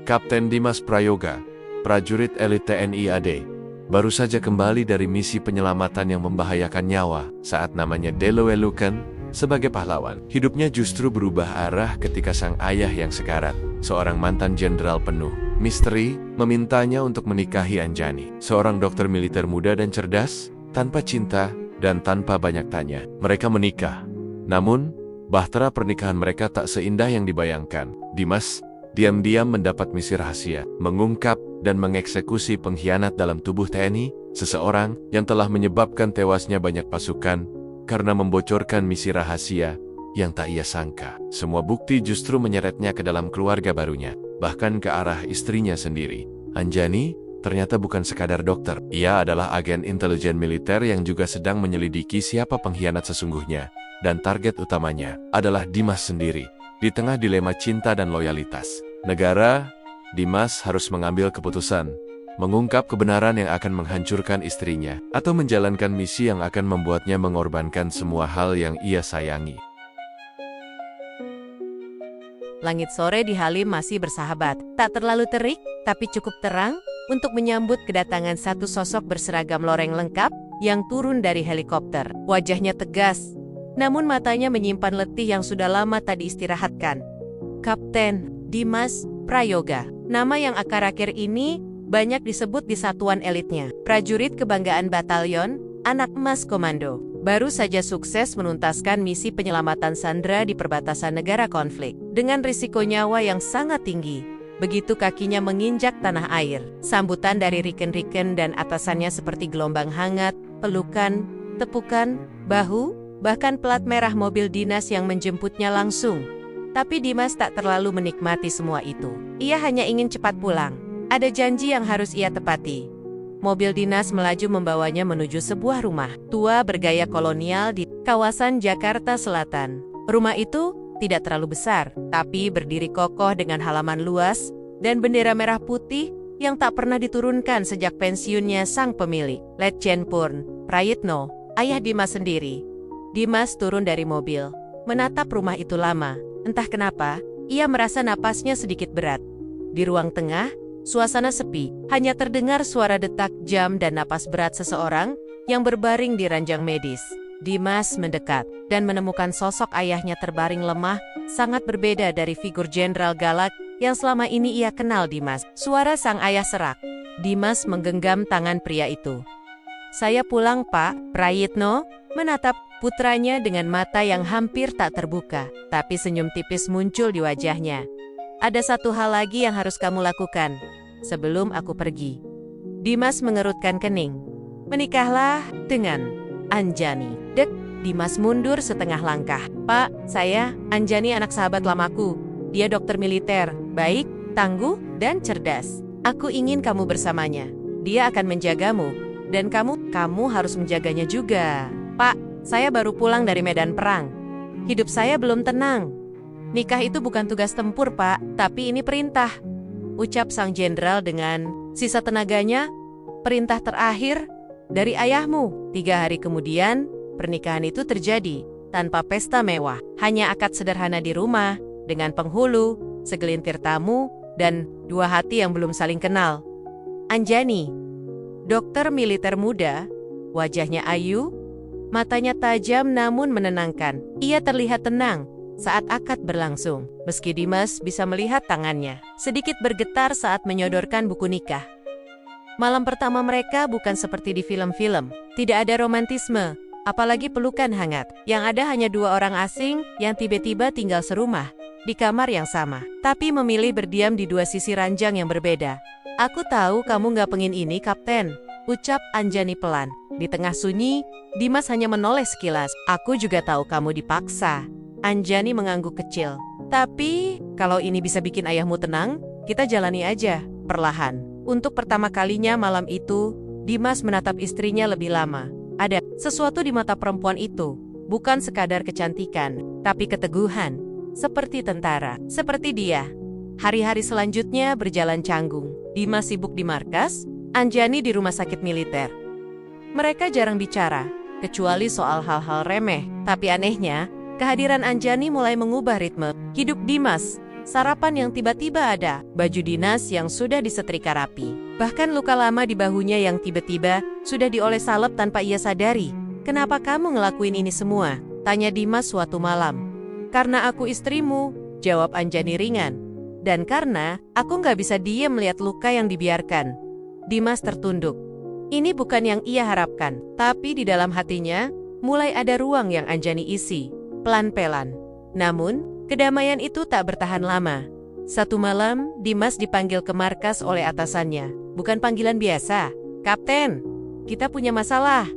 Kapten Dimas Prayoga, prajurit elit TNI AD, baru saja kembali dari misi penyelamatan yang membahayakan nyawa saat namanya dilewelukan sebagai pahlawan. Hidupnya justru berubah arah ketika sang ayah yang sekarat, seorang mantan jenderal penuh misteri, memintanya untuk menikahi Anjani, seorang dokter militer muda dan cerdas, tanpa cinta dan tanpa banyak tanya. Mereka menikah. Namun, bahtera pernikahan mereka tak seindah yang dibayangkan. Dimas diam-diam mendapat misi rahasia, mengungkap dan mengeksekusi pengkhianat dalam tubuh TNI, seseorang yang telah menyebabkan tewasnya banyak pasukan karena membocorkan misi rahasia yang tak ia sangka. Semua bukti justru menyeretnya ke dalam keluarga barunya, bahkan ke arah istrinya sendiri. Anjani ternyata bukan sekadar dokter. Ia adalah agen intelijen militer yang juga sedang menyelidiki siapa pengkhianat sesungguhnya, dan target utamanya adalah Dimas sendiri. Di tengah dilema cinta dan loyalitas negara, Dimas harus mengambil keputusan, mengungkap kebenaran yang akan menghancurkan istrinya, atau menjalankan misi yang akan membuatnya mengorbankan semua hal yang ia sayangi. Langit sore di Halim masih bersahabat, tak terlalu terik, tapi cukup terang untuk menyambut kedatangan satu sosok berseragam loreng lengkap yang turun dari helikopter. Wajahnya tegas, namun matanya menyimpan letih yang sudah lama tak diistirahatkan. Kapten Dimas Prayoga, nama yang akhir-akhir ini banyak disebut di satuan elitnya. Prajurit kebanggaan batalion, anak emas komando. Baru saja sukses menuntaskan misi penyelamatan sandera di perbatasan negara konflik. Dengan risiko nyawa yang sangat tinggi, begitu kakinya menginjak tanah air, sambutan dari riken-riken dan atasannya seperti gelombang hangat, pelukan, tepukan, bahu, bahkan plat merah mobil dinas yang menjemputnya langsung. Tapi Dimas tak terlalu menikmati semua itu. Ia hanya ingin cepat pulang. Ada janji yang harus ia tepati. Mobil dinas melaju membawanya menuju sebuah rumah tua bergaya kolonial di kawasan Jakarta Selatan. Rumah itu tidak terlalu besar, tapi berdiri kokoh dengan halaman luas dan bendera merah putih yang tak pernah diturunkan sejak pensiunnya sang pemilik, Letjen Purn Prayitno, ayah Dimas sendiri. Dimas turun dari mobil, menatap rumah itu lama. Entah kenapa, ia merasa napasnya sedikit berat. Di ruang tengah, suasana sepi, hanya terdengar suara detak jam dan napas berat seseorang yang berbaring di ranjang medis. Dimas mendekat dan menemukan sosok ayahnya terbaring lemah, sangat berbeda dari figur jenderal galak yang selama ini ia kenal Dimas. Suara sang ayah serak. Dimas menggenggam tangan pria itu. "Saya pulang, Pak." Prayitno menatap putranya dengan mata yang hampir tak terbuka, tapi senyum tipis muncul di wajahnya. "Ada satu hal lagi yang harus kamu lakukan sebelum aku pergi." Dimas mengerutkan kening. "Menikahlah dengan Anjani." Dek, Dimas mundur setengah langkah. "Pak, Anjani anak sahabat lamaku. Dia dokter militer, baik, tangguh, dan cerdas. Aku ingin kamu bersamanya. Dia akan menjagamu, dan kamu harus menjaganya juga." "Pak, saya baru pulang dari medan perang. Hidup saya belum tenang." "Nikah itu bukan tugas tempur, Pak, tapi ini perintah," ucap sang jenderal dengan sisa tenaganya. "Perintah terakhir dari ayahmu." 3 hari kemudian, pernikahan itu terjadi tanpa pesta mewah. Hanya akad sederhana di rumah, dengan penghulu, segelintir tamu, dan 2 hati yang belum saling kenal. Anjani, dokter militer muda, wajahnya ayu, matanya tajam namun menenangkan. Ia terlihat tenang saat akad berlangsung, meski Dimas bisa melihat tangannya sedikit bergetar saat menyodorkan buku nikah. Malam pertama mereka bukan seperti di film-film. Tidak ada romantisme, apalagi pelukan hangat. Yang ada hanya 2 orang asing yang tiba-tiba tinggal serumah di kamar yang sama, tapi memilih berdiam di 2 sisi ranjang yang berbeda. "Aku tahu kamu gak pengen ini, Kapten," ucap Anjani pelan. Di tengah sunyi, Dimas hanya menoleh sekilas. "Aku juga tahu kamu dipaksa." Anjani mengangguk kecil. "Tapi, kalau ini bisa bikin ayahmu tenang, kita jalani aja, perlahan." Untuk pertama kalinya malam itu, Dimas menatap istrinya lebih lama. Ada sesuatu di mata perempuan itu, bukan sekadar kecantikan, tapi keteguhan. Seperti tentara, seperti dia. Hari-hari selanjutnya berjalan canggung. Dimas sibuk di markas, Anjani di rumah sakit militer. Mereka jarang bicara, kecuali soal hal-hal remeh. Tapi anehnya, kehadiran Anjani mulai mengubah ritme hidup Dimas. sarapan yang tiba-tiba ada, baju dinas yang sudah disetrika rapi. Bahkan luka lama di bahunya yang tiba-tiba sudah dioles salep tanpa ia sadari. "Kenapa kamu ngelakuin ini semua?" tanya Dimas suatu malam. "Karena aku istrimu," jawab Anjani ringan. "Dan karena aku nggak bisa diem melihat luka yang dibiarkan." Dimas tertunduk. Ini bukan yang ia harapkan, tapi di dalam hatinya mulai ada ruang yang Anjani isi, pelan-pelan. Namun, kedamaian itu tak bertahan lama. Satu malam, Dimas dipanggil ke markas oleh atasannya. "Bukan panggilan biasa. Kapten, kita punya masalah,"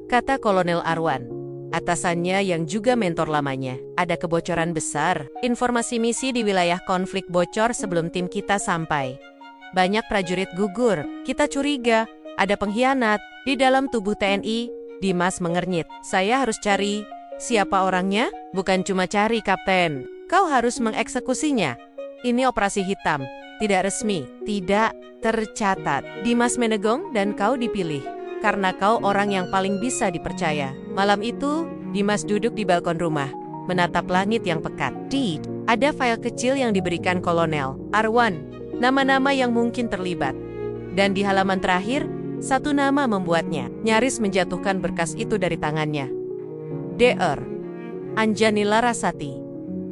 kata Kolonel Arwan. Atasannya yang juga mentor lamanya. "Ada kebocoran besar. Informasi misi di wilayah konflik bocor sebelum tim kita sampai. Banyak prajurit gugur. Kita curiga ada pengkhianat di dalam tubuh TNI." Dimas mengernyit. "Saya harus cari. Siapa orangnya?" "Bukan cuma cari, Kapten. Kau harus mengeksekusinya. Ini operasi hitam. Tidak resmi. Tidak tercatat." Dimas menegong, "Dan kau dipilih karena kau orang yang paling bisa dipercaya." Malam itu, Dimas duduk di balkon rumah, menatap langit yang pekat. Ada file kecil yang diberikan Kolonel Arwan, nama-nama yang mungkin terlibat. Dan di halaman terakhir, satu nama membuatnya nyaris menjatuhkan berkas itu dari tangannya. Dr. Anjani Larasati,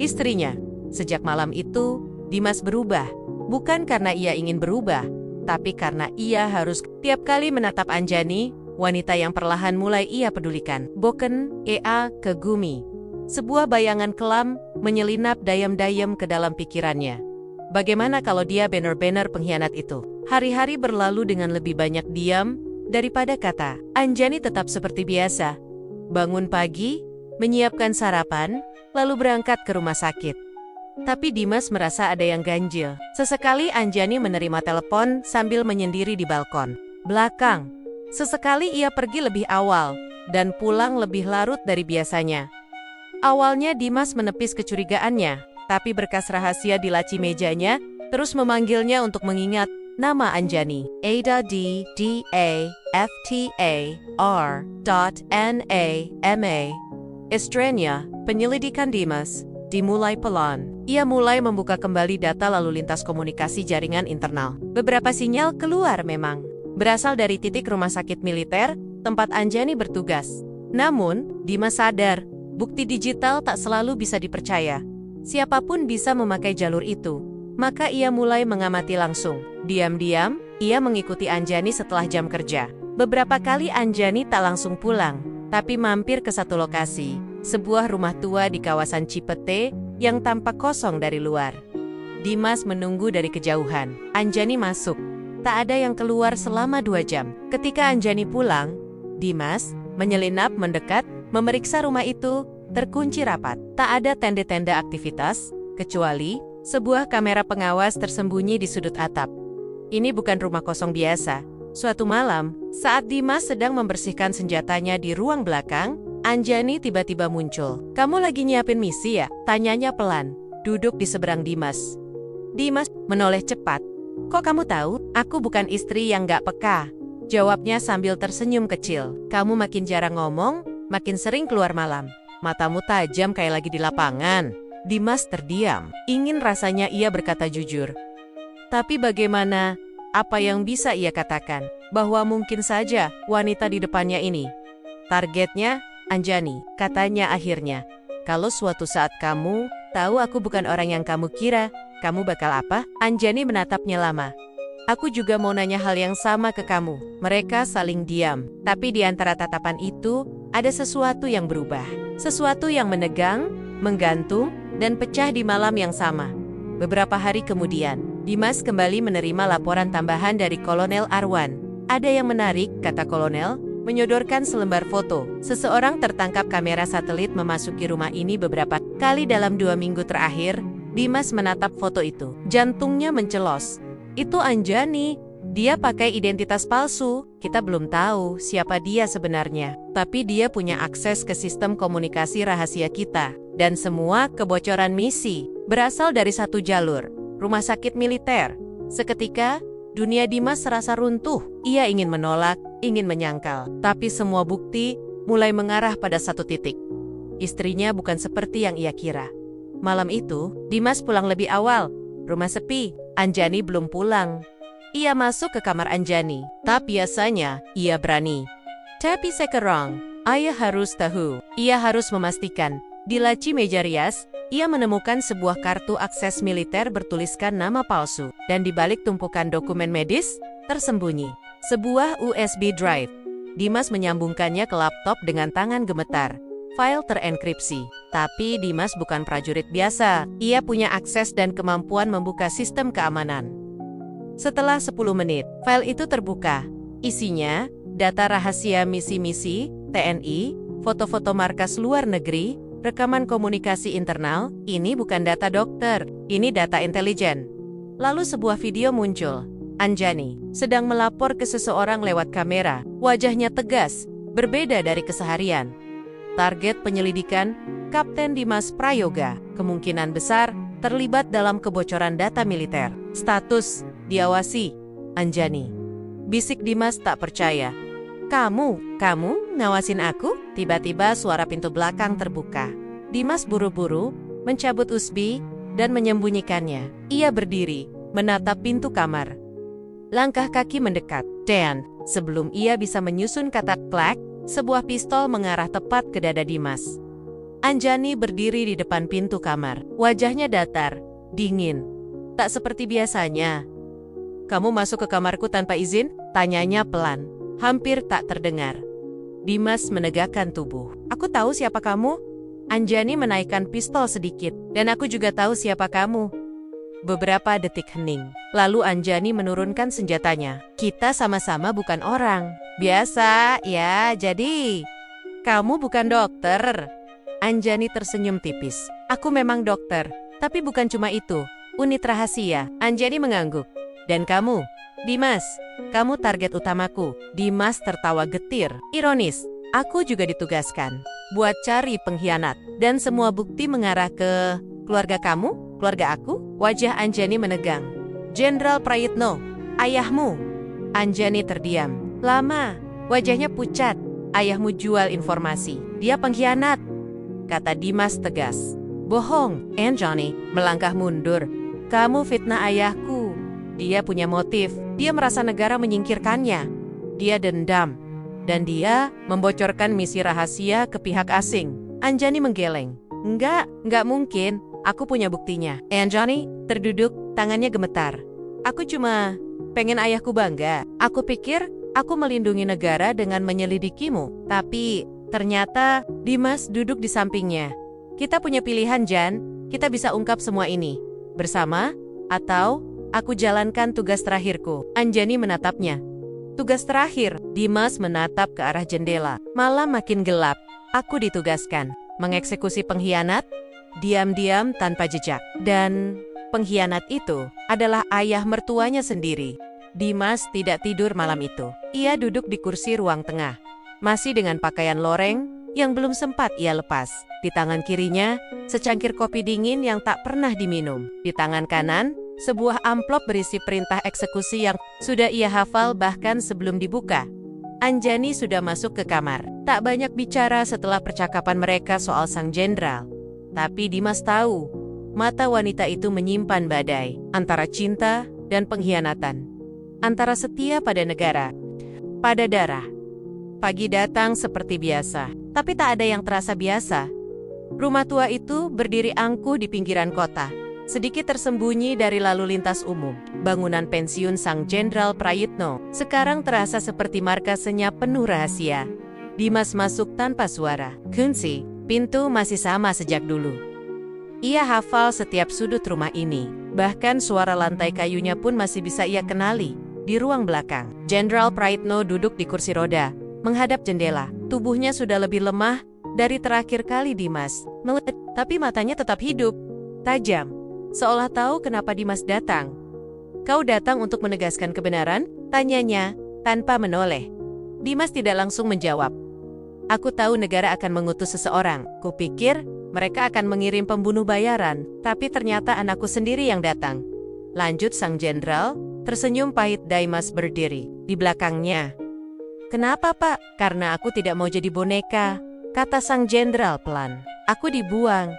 istrinya. Sejak malam itu, Dimas berubah. Bukan karena ia ingin berubah, tapi karena ia harus tiap kali menatap Anjani, wanita yang perlahan mulai ia pedulikan. Boken, Ea, Kegumi. Sebuah bayangan kelam menyelinap dayam-dayam ke dalam pikirannya. Bagaimana kalau dia benar-benar pengkhianat itu? Hari-hari berlalu dengan lebih banyak diam daripada kata. Anjani tetap seperti biasa. Bangun pagi, menyiapkan sarapan, lalu berangkat ke rumah sakit. Tapi Dimas merasa ada yang ganjil. Sesekali Anjani menerima telepon sambil menyendiri di balkon belakang. Sesekali ia pergi lebih awal dan pulang lebih larut dari biasanya. Awalnya Dimas menepis kecurigaannya, tapi berkas rahasia di laci mejanya terus memanggilnya untuk mengingat nama Anjani. Ada DAFTAR.NAMA. Estrenya, penyelidikan Dimas dimulai pelan. Ia mulai membuka kembali data lalu lintas komunikasi jaringan internal. Beberapa sinyal keluar memang berasal dari titik rumah sakit militer tempat Anjani bertugas. Namun, Dimas sadar, bukti digital tak selalu bisa dipercaya. Siapapun bisa memakai jalur itu. Maka ia mulai mengamati langsung. Diam-diam, ia mengikuti Anjani setelah jam kerja. Beberapa kali Anjani tak langsung pulang, tapi mampir ke satu lokasi, sebuah rumah tua di kawasan Cipete yang tampak kosong dari luar. Dimas menunggu dari kejauhan. Anjani masuk. Tak ada yang keluar selama 2 jam. Ketika Anjani pulang, Dimas menyelinap mendekat, memeriksa rumah itu, terkunci rapat. Tak ada tenda-tenda aktivitas, kecuali sebuah kamera pengawas tersembunyi di sudut atap. Ini bukan rumah kosong biasa. Suatu malam, saat Dimas sedang membersihkan senjatanya di ruang belakang, Anjani tiba-tiba muncul. "Kamu lagi nyiapin misi ya?" tanyanya pelan, duduk di seberang Dimas. Dimas menoleh cepat. "Kok kamu tahu? Aku bukan istri yang gak peka," jawabnya sambil tersenyum kecil. "Kamu makin jarang ngomong, makin sering keluar malam. Matamu tajam kayak lagi di lapangan." Dimas terdiam. Ingin rasanya ia berkata jujur. Tapi bagaimana? Apa yang bisa ia katakan? Bahwa mungkin saja wanita di depannya ini targetnya Anjani, katanya akhirnya. "Kalau suatu saat kamu tahu aku bukan orang yang kamu kira, kamu bakal apa?" Anjani menatapnya lama. "Aku juga mau nanya hal yang sama ke kamu." Mereka saling diam, tapi di antara tatapan itu ada sesuatu yang berubah. Sesuatu yang menegang, menggantung, dan pecah di malam yang sama. Beberapa hari kemudian, Dimas kembali menerima laporan tambahan dari Kolonel Arwan. "Ada yang menarik," kata Kolonel, menyodorkan selembar foto. "Seseorang tertangkap kamera satelit memasuki rumah ini beberapa kali dalam 2 minggu terakhir." Dimas menatap foto itu. Jantungnya mencelos. Itu Anjani. Dia pakai identitas palsu. Kita belum tahu siapa dia sebenarnya. Tapi dia punya akses ke sistem komunikasi rahasia kita. Dan semua kebocoran misi berasal dari satu jalur, rumah sakit militer. Seketika, dunia Dimas serasa runtuh. Ia ingin menolak, ingin menyangkal. Tapi semua bukti mulai mengarah pada satu titik. Istrinya bukan seperti yang ia kira. Malam itu, Dimas pulang lebih awal. Rumah sepi, Anjani belum pulang. Ia masuk ke kamar Anjani. Tak biasanya, ia berani. Tapi sekarang, ayah harus tahu. Ia harus memastikan. Di laci meja rias, ia menemukan sebuah kartu akses militer bertuliskan nama palsu. Dan di balik tumpukan dokumen medis, tersembunyi sebuah USB drive. Dimas menyambungkannya ke laptop dengan tangan gemetar. File terenkripsi. Tapi Dimas bukan prajurit biasa. Ia punya akses dan kemampuan membuka sistem keamanan. Setelah 10 menit, file itu terbuka. Isinya, data rahasia misi-misi, TNI, foto-foto markas luar negeri, rekaman komunikasi internal. Ini bukan data dokter, ini data intelijen. Lalu sebuah video muncul. Anjani sedang melapor ke seseorang lewat kamera. Wajahnya tegas, berbeda dari keseharian. Target penyelidikan, Kapten Dimas Prayoga, kemungkinan besar terlibat dalam kebocoran data militer. Status, diawasi, Anjani. Bisik Dimas tak percaya. Kamu ngawasin aku? Tiba-tiba suara pintu belakang terbuka. Dimas buru-buru mencabut USB dan menyembunyikannya. Ia berdiri, menatap pintu kamar. Langkah kaki mendekat. Dan, sebelum ia bisa menyusun kata klak, sebuah pistol mengarah tepat ke dada Dimas. Anjani berdiri di depan pintu kamar. Wajahnya datar, dingin. Tak seperti biasanya. Kamu masuk ke kamarku tanpa izin? Tanyanya pelan. Hampir tak terdengar. Dimas menegakkan tubuh. Aku tahu siapa kamu. Anjani menaikkan pistol sedikit. Dan aku juga tahu siapa kamu. Beberapa detik hening. Lalu Anjani menurunkan senjatanya. Kita sama-sama bukan orang. Biasa, ya, jadi kamu bukan dokter. Anjani tersenyum tipis. Aku memang dokter, tapi bukan cuma itu. Unit rahasia. Anjani mengangguk. Dan kamu, Dimas, kamu target utamaku. Dimas tertawa getir. Ironis, aku juga ditugaskan buat cari pengkhianat. Dan semua bukti mengarah ke keluarga kamu, keluarga aku. Wajah Anjani menegang. Jenderal Prayitno, ayahmu. Anjani terdiam. Lama, wajahnya pucat. Ayahmu jual informasi. Dia pengkhianat, kata Dimas tegas. Bohong, Anjani melangkah mundur. Kamu fitnah ayahku. Dia punya motif. Dia merasa negara menyingkirkannya. Dia dendam. Dan dia membocorkan misi rahasia ke pihak asing. Anjani menggeleng. Enggak mungkin. Aku punya buktinya. Anjani terduduk, tangannya gemetar. Aku cuma pengen ayahku bangga. Aku pikir aku melindungi negara dengan menyelidikimu. Tapi ternyata Dimas duduk di sampingnya. Kita punya pilihan, Jan. Kita bisa ungkap semua ini bersama, atau aku jalankan tugas terakhirku. Anjani menatapnya. Tugas terakhir. Dimas menatap ke arah jendela. Malam makin gelap. Aku ditugaskan mengeksekusi pengkhianat diam-diam tanpa jejak. Dan pengkhianat itu adalah ayah mertuanya sendiri. Dimas tidak tidur malam itu. Ia duduk di kursi ruang tengah, masih dengan pakaian loreng yang belum sempat ia lepas. Di tangan kirinya, secangkir kopi dingin yang tak pernah diminum. Di tangan kanan, sebuah amplop berisi perintah eksekusi yang sudah ia hafal bahkan sebelum dibuka. Anjani sudah masuk ke kamar. Tak banyak bicara setelah percakapan mereka soal sang jenderal. Tapi Dimas tahu, mata wanita itu menyimpan badai antara cinta dan pengkhianatan. Antara setia pada negara, pada darah. Pagi datang seperti biasa, tapi tak ada yang terasa biasa. Rumah tua itu berdiri angkuh di pinggiran kota, sedikit tersembunyi dari lalu lintas umum. Bangunan pensiun sang Jenderal Prayitno sekarang terasa seperti markas senyap penuh rahasia. Dimas masuk tanpa suara. Kunci pintu masih sama sejak dulu. Ia hafal setiap sudut rumah ini. Bahkan suara lantai kayunya pun masih bisa ia kenali. Di ruang belakang, Jenderal Prayitno duduk di kursi roda, menghadap jendela. Tubuhnya sudah lebih lemah dari terakhir kali Dimas melihat, tapi matanya tetap hidup, tajam, seolah tahu kenapa Dimas datang. Kau datang untuk menegaskan kebenaran? Tanyanya, tanpa menoleh. Dimas tidak langsung menjawab. Aku tahu negara akan mengutus seseorang. Kupikir mereka akan mengirim pembunuh bayaran, tapi ternyata anakku sendiri yang datang. Lanjut sang jenderal, tersenyum pahit. Dimas berdiri di belakangnya. Kenapa, Pak? Karena aku tidak mau jadi boneka, kata sang jenderal pelan. Aku dibuang.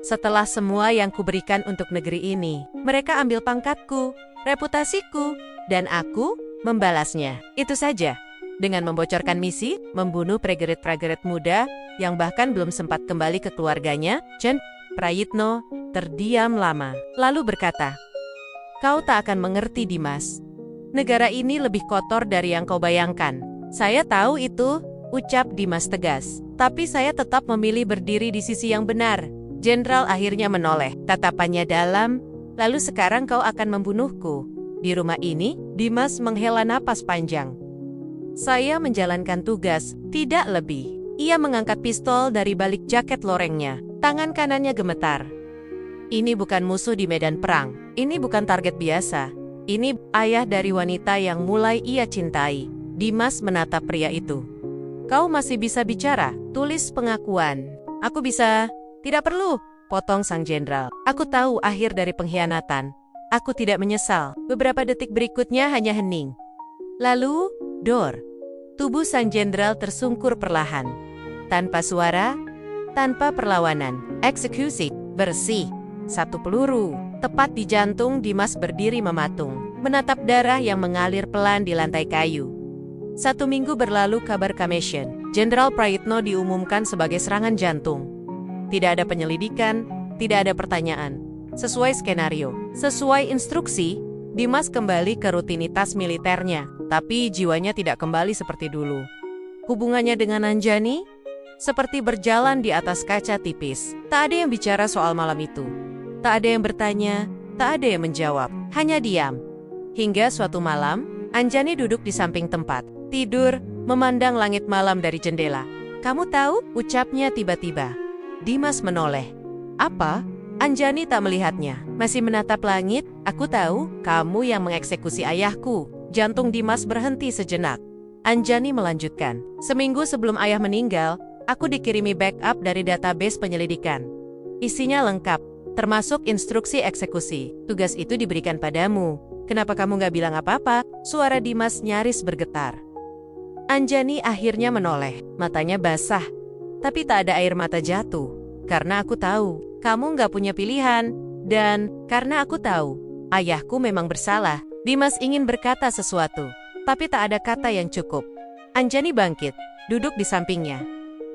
Setelah semua yang kuberikan untuk negeri ini, mereka ambil pangkatku, reputasiku, dan aku membalasnya. Itu saja. Dengan membocorkan misi, membunuh prajurit-prajurit muda yang bahkan belum sempat kembali ke keluarganya, Chen Prayitno terdiam lama, lalu berkata, "Kau tak akan mengerti, Dimas. Negara ini lebih kotor dari yang kau bayangkan." "Saya tahu itu," ucap Dimas tegas. "Tapi saya tetap memilih berdiri di sisi yang benar." Jenderal akhirnya menoleh, tatapannya dalam. "Lalu sekarang kau akan membunuhku. Di rumah ini?" Dimas menghela napas panjang. "Saya menjalankan tugas, tidak lebih." Ia mengangkat pistol dari balik jaket lorengnya. Tangan kanannya gemetar. "Ini bukan musuh di medan perang. Ini bukan target biasa. Ini ayah dari wanita yang mulai ia cintai." Dimas menatap pria itu. "Kau masih bisa bicara, tulis pengakuan." "Aku bisa." "Tidak perlu," potong sang jenderal. "Aku tahu akhir dari pengkhianatan. Aku tidak menyesal." Beberapa detik berikutnya hanya hening. Lalu, dor. Tubuh sang jenderal tersungkur perlahan. Tanpa suara, tanpa perlawanan. Eksekusi, bersih. Satu peluru, tepat di jantung. Dimas berdiri mematung, menatap darah yang mengalir pelan di lantai kayu. 1 minggu berlalu kabar Commission. Jenderal Prayitno diumumkan sebagai serangan jantung. Tidak ada penyelidikan, tidak ada pertanyaan. Sesuai skenario, sesuai instruksi, Dimas kembali ke rutinitas militernya. Tapi jiwanya tidak kembali seperti dulu. Hubungannya dengan Anjani seperti berjalan di atas kaca tipis. Tak ada yang bicara soal malam itu. Tak ada yang bertanya, tak ada yang menjawab. Hanya diam. Hingga suatu malam, Anjani duduk di samping tempat. Tidur, memandang langit malam dari jendela. "Kamu tahu?" ucapnya tiba-tiba. Dimas menoleh. "Apa?" Anjani tak melihatnya. Masih menatap langit. "Aku tahu, kamu yang mengeksekusi ayahku." Jantung Dimas berhenti sejenak. Anjani melanjutkan. "Seminggu sebelum ayah meninggal, aku dikirimi backup dari database penyelidikan. Isinya lengkap, termasuk instruksi eksekusi. Tugas itu diberikan padamu. Kenapa kamu gak bilang apa-apa?" Suara Dimas nyaris bergetar. Anjani akhirnya menoleh. Matanya basah, tapi tak ada air mata jatuh. "Karena aku tahu, kamu gak punya pilihan. Dan karena aku tahu, ayahku memang bersalah." Dimas ingin berkata sesuatu, tapi tak ada kata yang cukup. Anjani bangkit, duduk di sampingnya.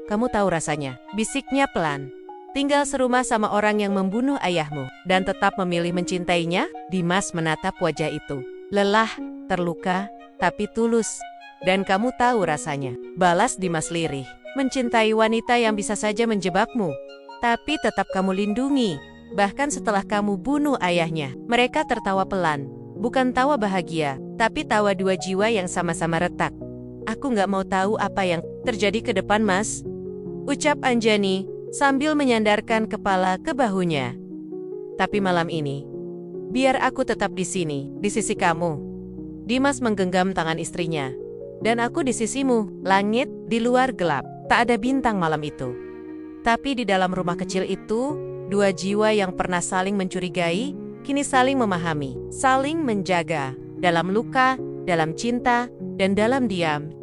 "Kamu tahu rasanya," bisiknya pelan. "Tinggal serumah sama orang yang membunuh ayahmu, dan tetap memilih mencintainya." Dimas menatap wajah itu. Lelah, terluka, tapi tulus. "Dan kamu tahu rasanya," balas Dimas lirih. "Mencintai wanita yang bisa saja menjebakmu, tapi tetap kamu lindungi. Bahkan setelah kamu bunuh ayahnya." Mereka tertawa pelan. Bukan tawa bahagia, tapi tawa dua jiwa yang sama-sama retak. "Aku nggak mau tahu apa yang terjadi ke depan, Mas," ucap Anjani sambil menyandarkan kepala ke bahunya. "Tapi malam ini, biar aku tetap di sini, di sisi kamu." Dimas menggenggam tangan istrinya. "Dan aku di sisimu." Langit di luar gelap, tak ada bintang malam itu. Tapi di dalam rumah kecil itu, dua jiwa yang pernah saling mencurigai, kini saling memahami, saling menjaga. Dalam luka, dalam cinta, dan dalam diam,